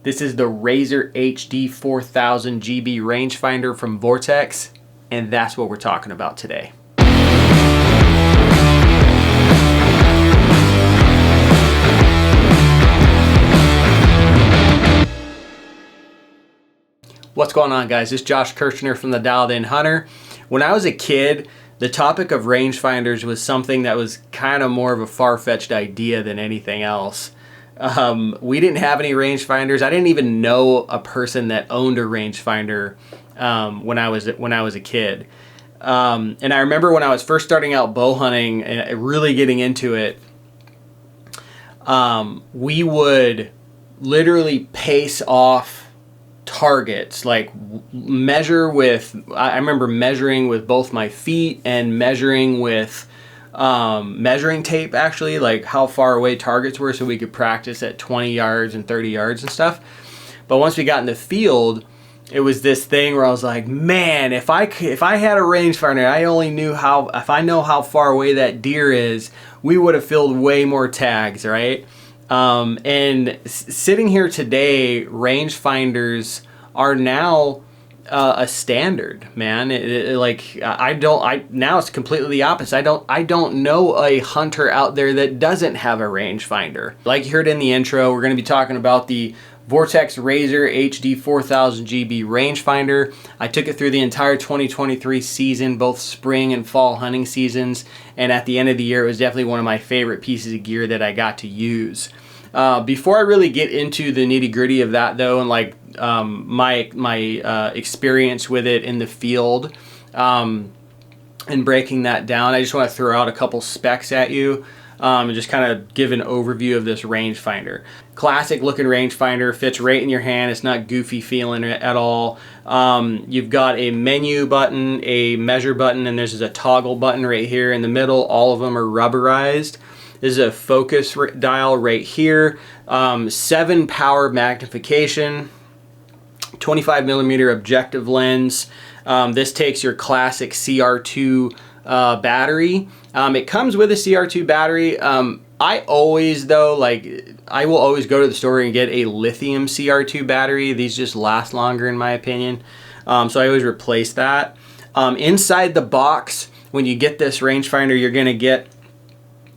This is the Razor HD 4000 GB rangefinder from Vortex, and that's what we're talking about today. What's going on, guys? This is Josh Kirchner from the Dialed In Hunter. When I was a kid, the topic of rangefinders was something that was kind of more of a far-fetched idea than anything else. We didn't have any rangefinders. I didn't even know a person that owned a rangefinder when I was a kid. And I remember when I was first starting out bow hunting and really getting into it, we would literally pace off targets, like measure with, I remember measuring with both my feet and measuring with measuring tape, actually, like how far away targets were, so we could practice at 20 yards and 30 yards and stuff. But once we got in the field, it was this thing where I was like, man, if I had a rangefinder, I only knew if I know how far away that deer is, we would have filled way more tags, right? And sitting here today, rangefinders are now a standard, man. Now it's completely the opposite. I don't know a hunter out there that doesn't have a rangefinder. Like you heard in the intro, we're going to be talking about the Vortex Razor HD 4000 GB rangefinder. I took it through the entire 2023 season, both spring and fall hunting seasons, and at the end of the year, it was definitely one of my favorite pieces of gear that I got to use. Before I really get into the nitty-gritty of that, though, and like my experience with it in the field, and breaking that down, I just want to throw out a couple specs at you. And just kind of give an overview of this rangefinder. Classic looking rangefinder, fits right in your hand. It's not goofy feeling at all. You've got a menu button, a measure button, and there's a toggle button right here in the middle. All of them are rubberized. This is a focus dial right here. 7 power magnification, 25 millimeter objective lens. This takes your classic CR2 battery. It comes with a CR2 battery. I will always go to the store and get a lithium CR2 battery. These just last longer in my opinion. So I always replace that. Inside the box, when you get this rangefinder, you're gonna get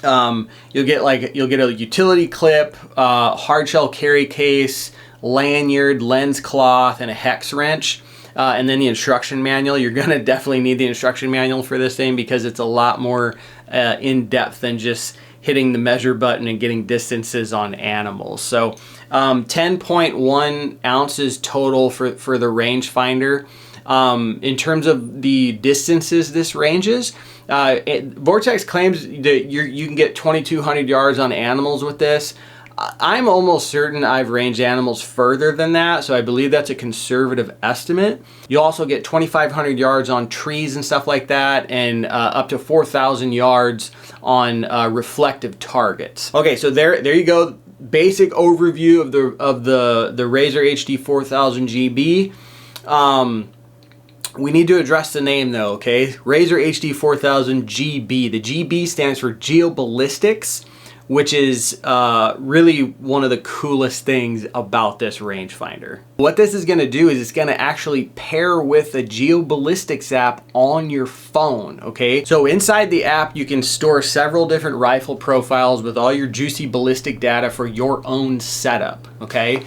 you'll get a utility clip, hard shell carry case, lanyard, lens cloth, and a hex wrench. And then the instruction manual. You're gonna definitely need the instruction manual for this thing because it's a lot more in-depth than just hitting the measure button and getting distances on animals. So 10.1 ounces total for the rangefinder. In terms of the distances this ranges, Vortex claims that you can get 2,200 yards on animals with this. I'm almost certain I've ranged animals further than that, so I believe that's a conservative estimate. You'll also get 2,500 yards on trees and stuff like that, and up to 4,000 yards on reflective targets. Okay, so there you go. Basic overview of the Razor HD 4000 GB. We need to address the name though, okay? Razor HD 4000 GB. The GB stands for geoballistics, which is really one of the coolest things about this rangefinder. What this is gonna do is it's gonna actually pair with a geoballistics app on your phone, okay? So inside the app, you can store several different rifle profiles with all your juicy ballistic data for your own setup, okay?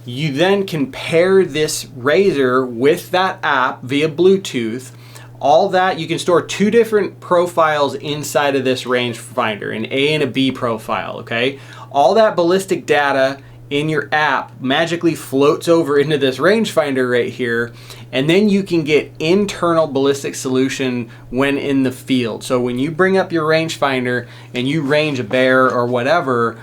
You then can pair this Razor with that app via Bluetooth. All that, you can store 2 different profiles inside of this rangefinder, an A and a B profile, okay? All that ballistic data in your app magically floats over into this rangefinder right here, and then you can get internal ballistic solution when in the field. So when you bring up your rangefinder and you range a bear or whatever,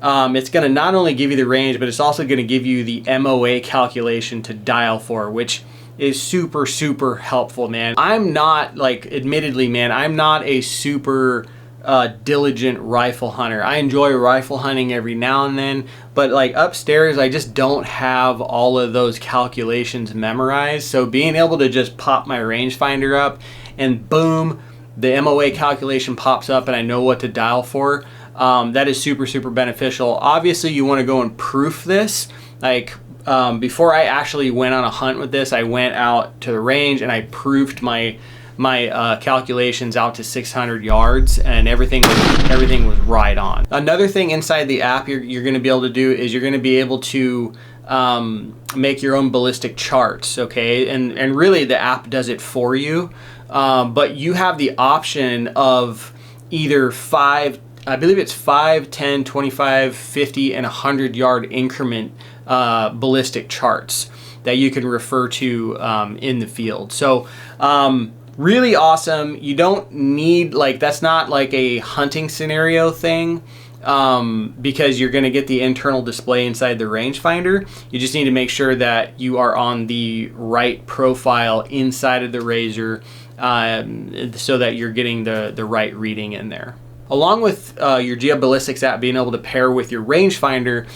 it's gonna not only give you the range, but it's also gonna give you the MOA calculation to dial for, which is super, super helpful, man. I'm not, like, admittedly, man, I'm not a super diligent rifle hunter. I enjoy rifle hunting every now and then, but like upstairs, I just don't have all of those calculations memorized. So being able to just pop my rangefinder up and boom, the MOA calculation pops up and I know what to dial for, that is super, super beneficial. Obviously, you want to go and proof this Like before I actually went on a hunt with this, I went out to the range and I proved my calculations out to 600 yards, and everything was right on. Another thing inside the app you're going to be able to do is you're going to be able to make your own ballistic charts, okay? And really the app does it for you, but you have the option of either I believe it's 5, 10, 25, 50, and 100 yard increment ballistic charts that you can refer to in the field. So really awesome. You don't need, like, that's not like a hunting scenario thing, because you're going to get the internal display inside the rangefinder. You just need to make sure that you are on the right profile inside of the Razor, so that you're getting the right reading in there. Along with your geoballistics app being able to pair with your rangefinder,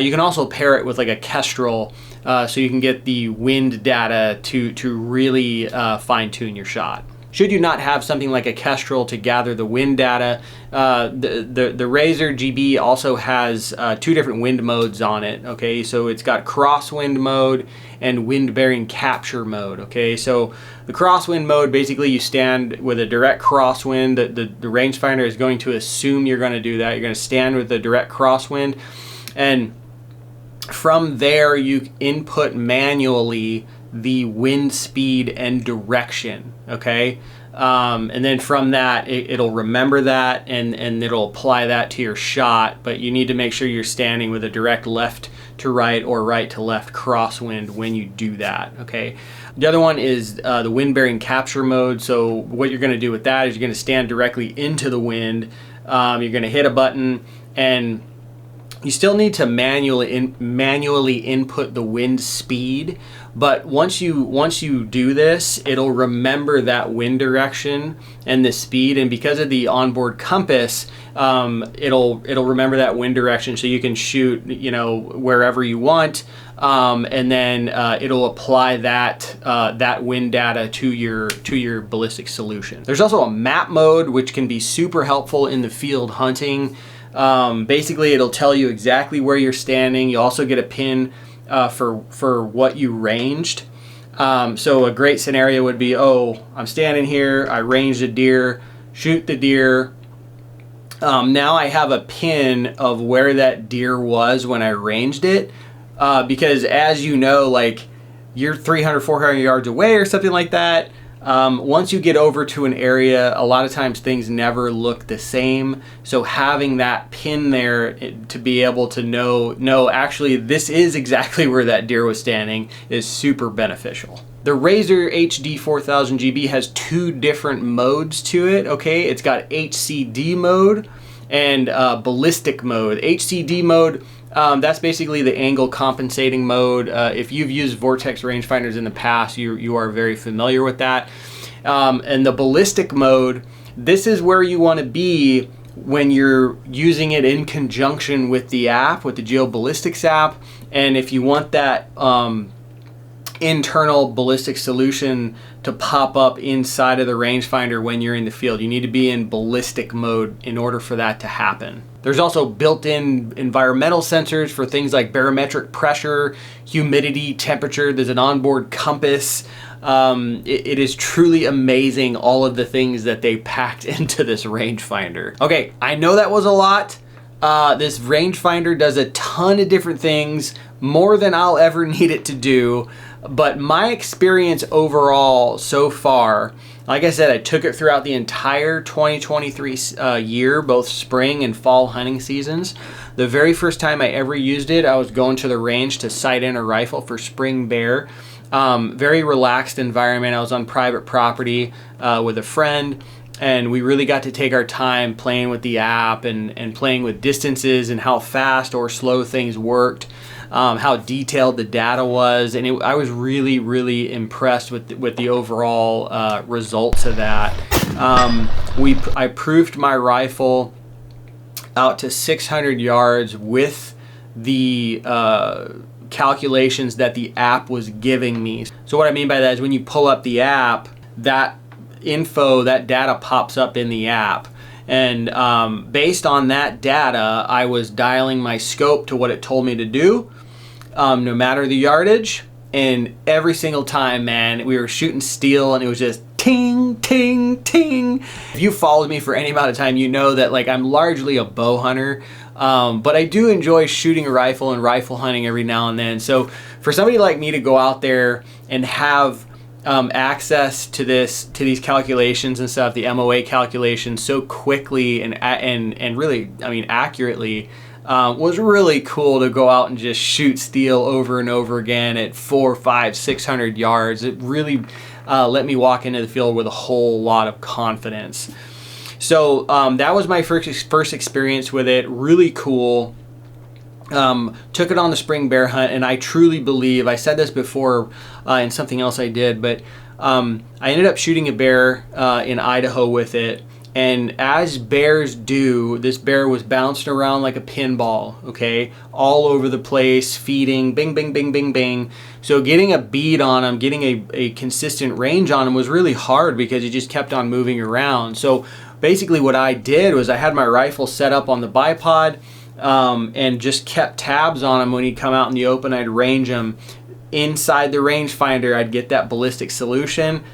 you can also pair it with like a Kestrel, so you can get the wind data to really fine-tune your shot. Should you not have something like a Kestrel to gather the wind data, the Razor GB also has 2 different wind modes on it, okay? So it's got crosswind mode and wind bearing capture mode, okay? So the crosswind mode, basically you stand with a direct crosswind. The rangefinder is going to assume you're going to do that. You're going to stand with a direct crosswind, and from there you input manually the wind speed and direction, okay? And then from that it'll remember that and it'll apply that to your shot, but you need to make sure you're standing with a direct left to right or right to left crosswind when you do that, okay? The other one is the wind bearing capture mode. So what you're going to do with that is you're going to stand directly into the wind. You're going to hit a button, and you still need to manually input the wind speed, but once you do this, it'll remember that wind direction and the speed, and because of the onboard compass, it'll remember that wind direction, so you can shoot, you know, wherever you want, and then it'll apply that wind data to your ballistic solution. There's also a map mode, which can be super helpful in the field hunting. Basically it'll tell you exactly where you're standing. You also get a pin for what you ranged. So a great scenario would be, oh, I'm standing here, I ranged a deer, shoot the deer. Now I have a pin of where that deer was when I ranged it, because as you know, like, you're 300, 400 yards away or something like that. Once you get over to an area, a lot of times things never look the same. So having that pin there to be able to know, no, actually this is exactly where that deer was standing, is super beneficial. The Razor HD 4000 GB has 2 different modes to it, okay? It's got HCD mode and ballistic mode. HCD mode, that's basically the angle compensating mode. If you've used Vortex rangefinders in the past, you are very familiar with that. And the ballistic mode, this is where you want to be when you're using it in conjunction with the app, with the geoballistics app. And if you want that internal ballistic solution to pop up inside of the rangefinder when you're in the field, you need to be in ballistic mode in order for that to happen. There's also built-in environmental sensors for things like barometric pressure, humidity, temperature. There's an onboard compass. It is truly amazing, all of the things that they packed into this rangefinder. Okay, I know that was a lot. This rangefinder does a ton of different things, more than I'll ever need it to do. But my experience overall so far, like I said, I took it throughout the entire 2023 year, both spring and fall hunting seasons. The very first time I ever used it, I was going to the range to sight in a rifle for spring bear. Very relaxed environment. I was on private property with a friend, and we really got to take our time playing with the app and playing with distances and how fast or slow things worked. How detailed the data was, and I was really, really impressed with the overall results of that. I proofed my rifle out to 600 yards with the calculations that the app was giving me. So what I mean by that is when you pull up the app, that info, that data pops up in the app. And based on that data, I was dialing my scope to what it told me to do. no matter the yardage. And every single time, man, we were shooting steel and it was just ting, ting, ting. If you followed me for any amount of time, you know that like I'm largely a bow hunter, but I do enjoy shooting a rifle and rifle hunting every now and then. So for somebody like me to go out there and have access to these calculations and stuff, the MOA calculations so quickly and really, I mean, accurately, was really cool to go out and just shoot steel over and over again at 400, 500, 600 yards. It really let me walk into the field with a whole lot of confidence. So that was my first experience with it. Really cool. Took it on the spring bear hunt, and I truly believe, I said this before in something else I did, but I ended up shooting a bear in Idaho with it. And as bears do, this bear was bouncing around like a pinball, okay? All over the place, feeding, bing, bing, bing, bing, bing. So getting a bead on him, getting a consistent range on him was really hard because he just kept on moving around. So basically what I did was I had my rifle set up on the bipod and just kept tabs on him when he'd come out in the open. I'd range him. Inside the rangefinder, I'd get that ballistic solution,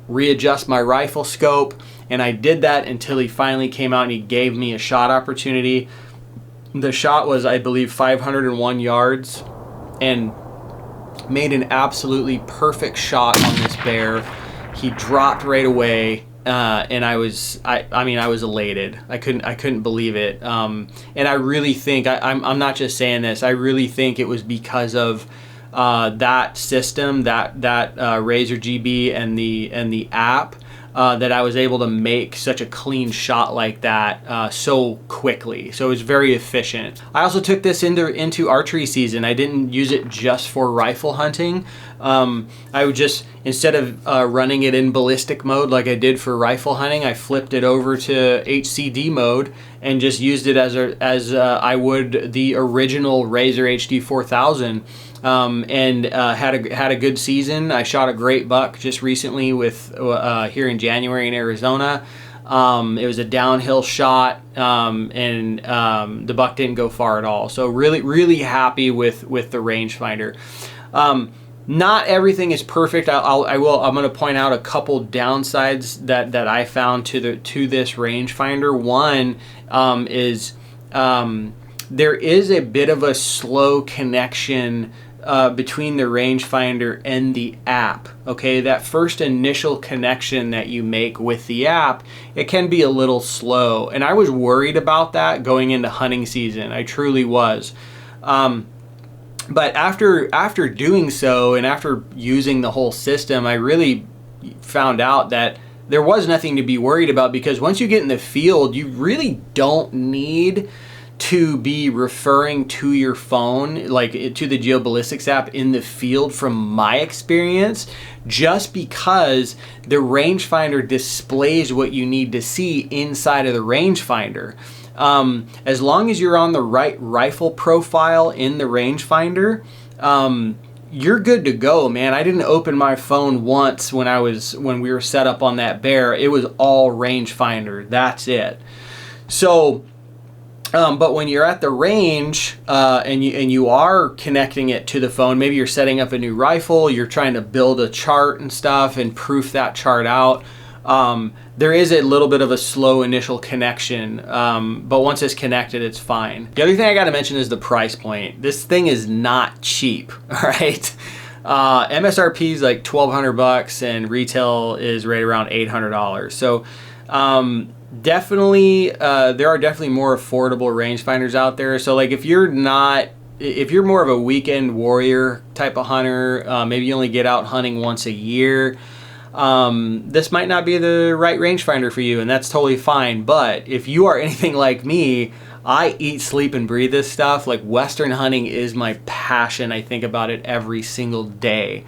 readjust my rifle scope, and I did that until he finally came out and he gave me a shot opportunity. The shot was, I believe, 501 yards, and made an absolutely perfect shot on this bear. He dropped right away, and I was elated. I couldn't believe it. And I really think I'm not just saying this. I really think it was because of that system, that Razor GB and the app, that I was able to make such a clean shot like that so quickly. So it was very efficient. I also took this into archery season. I didn't use it just for rifle hunting. I would just, instead of running it in ballistic mode like I did for rifle hunting, I flipped it over to HCD mode and just used it as I would the original Razor HD 4000. And had a good season. I shot a great buck just recently with here in January in Arizona. It was a downhill shot, and the buck didn't go far at all. So really happy with the rangefinder. Not everything is perfect. I'm going to point out a couple downsides that I found to this rangefinder. One is there is a bit of a slow connection between the rangefinder and the app. Okay, that first initial connection that you make with the app, it can be a little slow, and I was worried about that going into hunting season. I truly was. But after doing so and after using the whole system, I really found out that there was nothing to be worried about, because once you get in the field, you really don't need to be referring to your phone, like to the geoballistics app in the field, from my experience, just because the rangefinder displays what you need to see inside of the rangefinder. As long as you're on the right rifle profile in the rangefinder, you're good to go, man. I didn't open my phone once when we were set up on that bear. It was all rangefinder. That's it. So but when you're at the range and you are connecting it to the phone, maybe you're setting up a new rifle, you're trying to build a chart and stuff and proof that chart out, there is a little bit of a slow initial connection, but once it's connected, it's fine. The other thing I got to mention is the price point. This thing is not cheap, all right? MSRP is like $1,200 and retail is right around $800. So definitely there are definitely more affordable rangefinders out there. So like if you're more of a weekend warrior type of hunter, maybe you only get out hunting once a year, this might not be the right rangefinder for you, and that's totally fine. But if you are anything like me, I eat, sleep, and breathe this stuff. Like, Western hunting is my passion. I think about it every single day.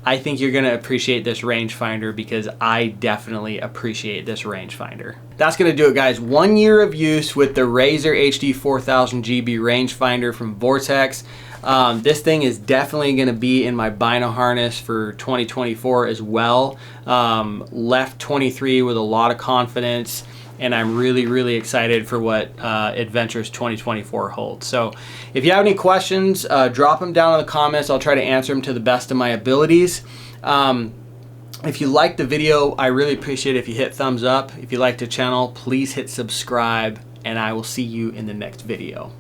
I think you're going to appreciate this rangefinder, because I definitely appreciate this rangefinder. That's going to do it, guys. 1 year of use with the Razor HD 4000 GB rangefinder from Vortex. This thing is definitely going to be in my bino harness for 2024 as well. Left 23 with a lot of confidence. and I'm really, really excited for what Adventures 2024 holds. So if you have any questions, drop them down in the comments. I'll try to answer them to the best of my abilities. If you liked the video, I really appreciate it if you hit thumbs up. If you like the channel, please hit subscribe, and I will see you in the next video.